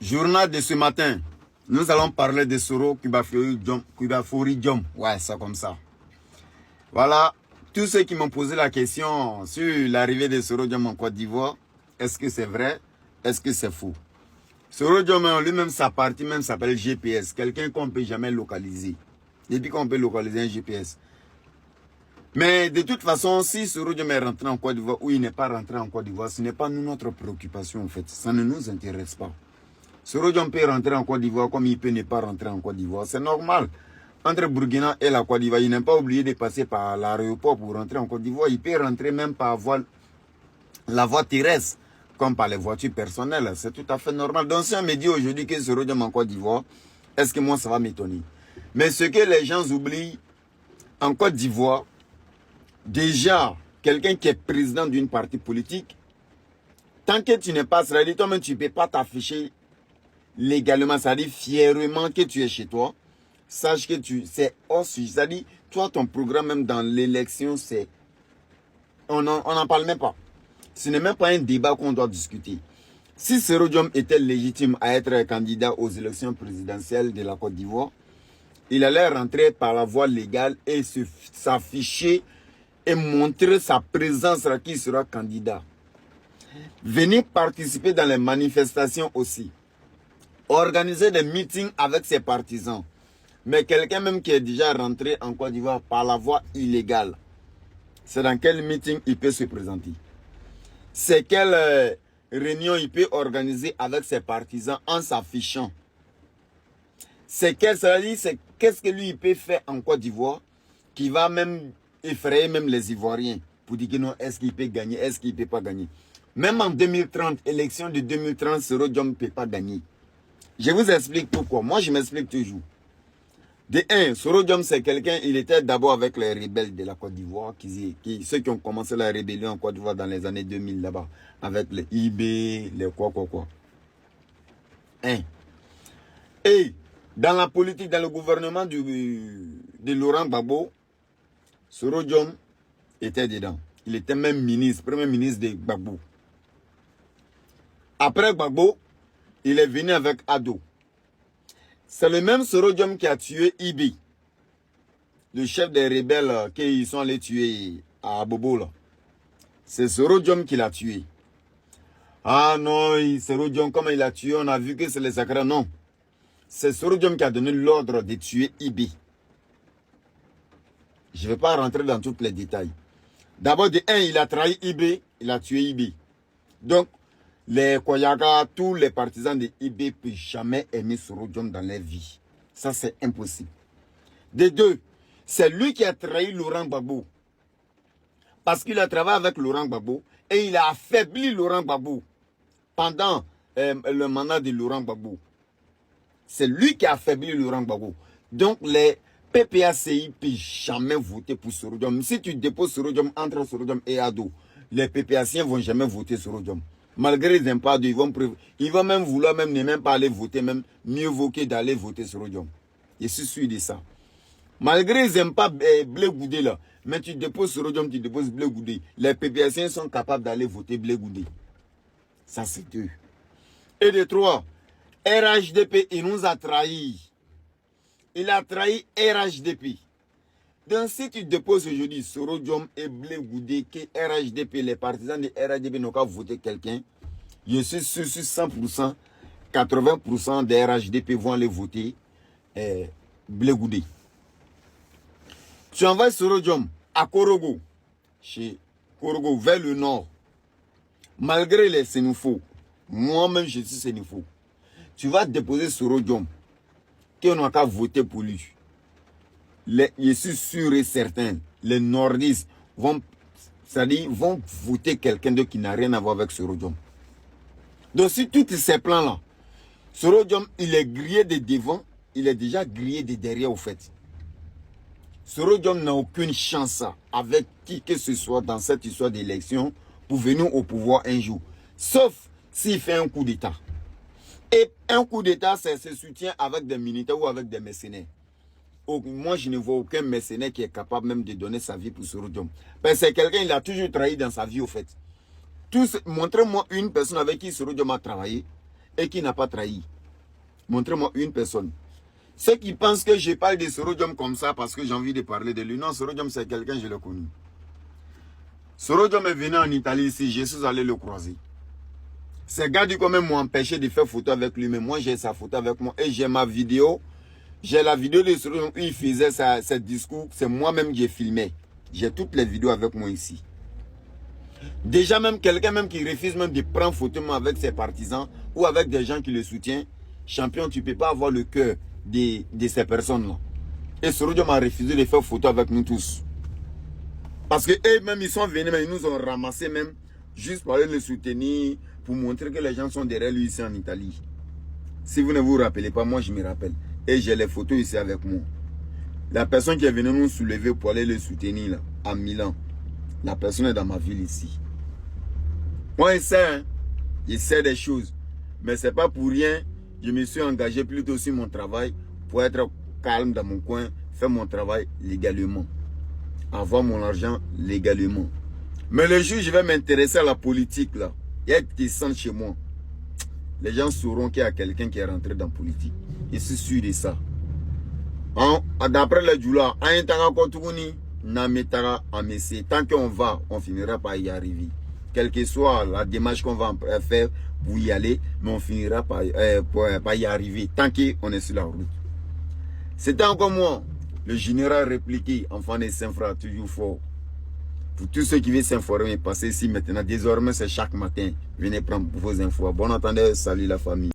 Journal de ce matin, nous allons parler de Soro Kubafori Diom. Ouais, c'est comme ça. Voilà, tous ceux qui m'ont posé la question sur l'arrivée de Soro Diom en Côte d'Ivoire, est-ce que c'est vrai? Est-ce que c'est faux? Soro Diom lui-même, sa partie même s'appelle GPS, quelqu'un qu'on ne peut jamais localiser. Depuis qu'on peut localiser un GPS. Mais de toute façon, si Soro Diom est rentré en Côte d'Ivoire ou il n'est pas rentré en Côte d'Ivoire, ce n'est pas notre préoccupation en fait. Ça ne nous intéresse pas. Soro Diom peut rentrer en Côte d'Ivoire comme il peut ne pas rentrer en Côte d'Ivoire. C'est normal. Entre Burkina et la Côte d'Ivoire, il n'est pas obligé de passer par l'aéroport pour rentrer en Côte d'Ivoire. Il peut rentrer même par la voie terrestre, comme par les voitures personnelles. C'est tout à fait normal. Donc si on me dit aujourd'hui que Soro Diom en Côte d'Ivoire, est-ce que moi ça va m'étonner? Mais ce que les gens oublient, en Côte d'Ivoire, déjà, quelqu'un qui est président d'une partie politique, tant que tu n'es pas israélien, toi-même tu ne peux pas t'afficher légalement, c'est-à-dire fièrement que tu es chez toi. Sache que c'est hors sujet. C'est-à-dire, toi, ton programme, même dans l'élection, c'est... On n'en parle même pas. Ce n'est même pas un débat qu'on doit discuter. Si Soro Diom était légitime à être candidat aux élections présidentielles de la Côte d'Ivoire, il allait rentrer par la voie légale et s'afficher et montrer sa présence à qui sera candidat. Venir participer dans les manifestations aussi. Organiser des meetings avec ses partisans. Mais quelqu'un même qui est déjà rentré en Côte d'Ivoire par la voie illégale, c'est dans quel meeting il peut se présenter? C'est quelle réunion il peut organiser avec ses partisans en s'affichant? C'est qu'est-ce que lui il peut faire en Côte d'Ivoire qui va même effrayer même les Ivoiriens pour dire que non, est-ce qu'il peut gagner, est-ce qu'il ne peut pas gagner? Même en 2030, élection de 2030, Soro Diom ne peut pas gagner. Je vous explique pourquoi. Moi, je m'explique toujours. De un, Soro Diom, c'est quelqu'un, il était d'abord avec les rebelles de la Côte d'Ivoire, ceux qui ont commencé la rébellion en Côte d'Ivoire dans les années 2000 là-bas, avec les IB, les quoi. Un. Et dans la politique, dans le gouvernement de Laurent Gbagbo, Soro Diom était dedans. Il était même ministre, premier ministre de Gbagbo. Après Gbagbo, il est venu avec Ado. C'est le même Soro Diom qui a tué Ibi, le chef des rebelles qu'ils sont allés tuer à Bobo là. C'est Soro Diom qui l'a tué. Ah non, Soro Diom, comment il l'a tué, on a vu que c'est les sacrés. Non. C'est Soro Diom qui a donné l'ordre de tuer Ibi. Je ne vais pas rentrer dans tous les détails. D'abord, de un, il a trahi Ibi, il a tué Ibi. Donc, les Koyaga, tous les partisans de IB ne peuvent jamais aimer Soro Diom dans leur vie. Ça, c'est impossible. De deux, c'est lui qui a trahi Laurent Gbagbo. Parce qu'il a travaillé avec Laurent Gbagbo et il a affaibli Laurent Gbagbo pendant le mandat de Laurent Gbagbo. C'est lui qui a affaibli Laurent Gbagbo. Donc, les PPACI ne peuvent jamais voter pour Soro Diom. Si tu déposes Soro Diom entre Soro Diom et Ado, les PPACI ne vont jamais voter Soro Diom. Malgré les impôts, ils vont même vouloir ne même pas aller voter, même mieux vaut que d'aller voter Soro Diom. Je suis sûr de ça. Malgré les impôts Blé Goudé là, mais tu déposes Soro Diom, tu déposes Blé Goudé. Les PPAciens sont capables d'aller voter Blé Goudé. Ça c'est deux. Et de trois, RHDP, il nous a trahis. Il a trahi RHDP. Donc si tu déposes aujourd'hui Soro Diom et Blé Goudé, que RHDP, les partisans de RHDP n'ont qu'à voter quelqu'un, je suis sûr 100%, 80% des RHDP vont aller voter Blé Goudé. Tu envoies Soro Diom à Korogo, chez Korogo, vers le nord. Malgré les Sénoufos, moi-même je suis Sénoufo, tu vas déposer Soro Diom, qu'on n'a qu'à voter pour lui. Je suis sûr et certain, les nordistes vont voter quelqu'un d'autre qui n'a rien à voir avec Soro Diom. Donc si tous ces plans-là, Soro Diom, il est grillé de devant, il est déjà grillé de derrière au fait. Soro Diom n'a aucune chance avec qui que ce soit dans cette histoire d'élection pour venir au pouvoir un jour. Sauf s'il fait un coup d'État. Et un coup d'État, c'est se soutien avec des militaires ou avec des mercenaires. Moi, je ne vois aucun mercenaire qui est capable même de donner sa vie pour Soro Diom. Parce que c'est quelqu'un, il a toujours trahi dans sa vie, au fait. Montrez-moi une personne avec qui Soro Diom a travaillé et qui n'a pas trahi. Montrez-moi une personne. Ceux qui pensent que je parle de Soro Diom comme ça parce que j'ai envie de parler de lui. Non, Soro Diom, c'est quelqu'un, je l'ai connu. Soro Diom est venu en Italie ici, je suis allé le croiser. Ces gars du commun m'ont empêché de faire photo avec lui, mais moi j'ai sa photo avec moi et j'ai ma vidéo. J'ai la vidéo de Soro Diom où il faisait ses discours, c'est moi-même qui ai filmé. J'ai toutes les vidéos avec moi ici. Déjà même quelqu'un même qui refuse même de prendre photo avec ses partisans ou avec des gens qui le soutiennent, champion, tu ne peux pas avoir le cœur de ces personnes-là. Et Soro Diom a refusé de faire photo avec nous tous. Parce que eux-mêmes, ils sont venus, mais ils nous ont ramassé même, juste pour aller le soutenir, pour montrer que les gens sont derrière lui ici en Italie. Si vous ne vous rappelez pas, moi je me rappelle. Et j'ai les photos ici avec moi. La personne qui est venue nous soulever pour aller le soutenir là, à Milan, la personne est dans ma ville ici. Moi, je sais des choses. Mais ce n'est pas pour rien. Je me suis engagé plutôt sur mon travail pour être calme dans mon coin, faire mon travail légalement. Avoir mon argent légalement. Mais le jour où je vais m'intéresser à la politique, là, et être descendre chez moi, les gens sauront qu'il y a quelqu'un qui est rentré dans la politique. Je suis sûr de ça. D'après les Djoula, tant qu'on va, on finira par y arriver. Quelle que soit la démarche qu'on va faire pour y aller, mais on finira par y arriver tant qu'on est sur la route. C'était encore moi, le général répliqué, enfant des Saint-Frères, toujours fort. Pour tous ceux qui veulent s'informer, passez ici maintenant. Désormais, c'est chaque matin. Venez prendre vos infos. Bon entendeur, salut la famille.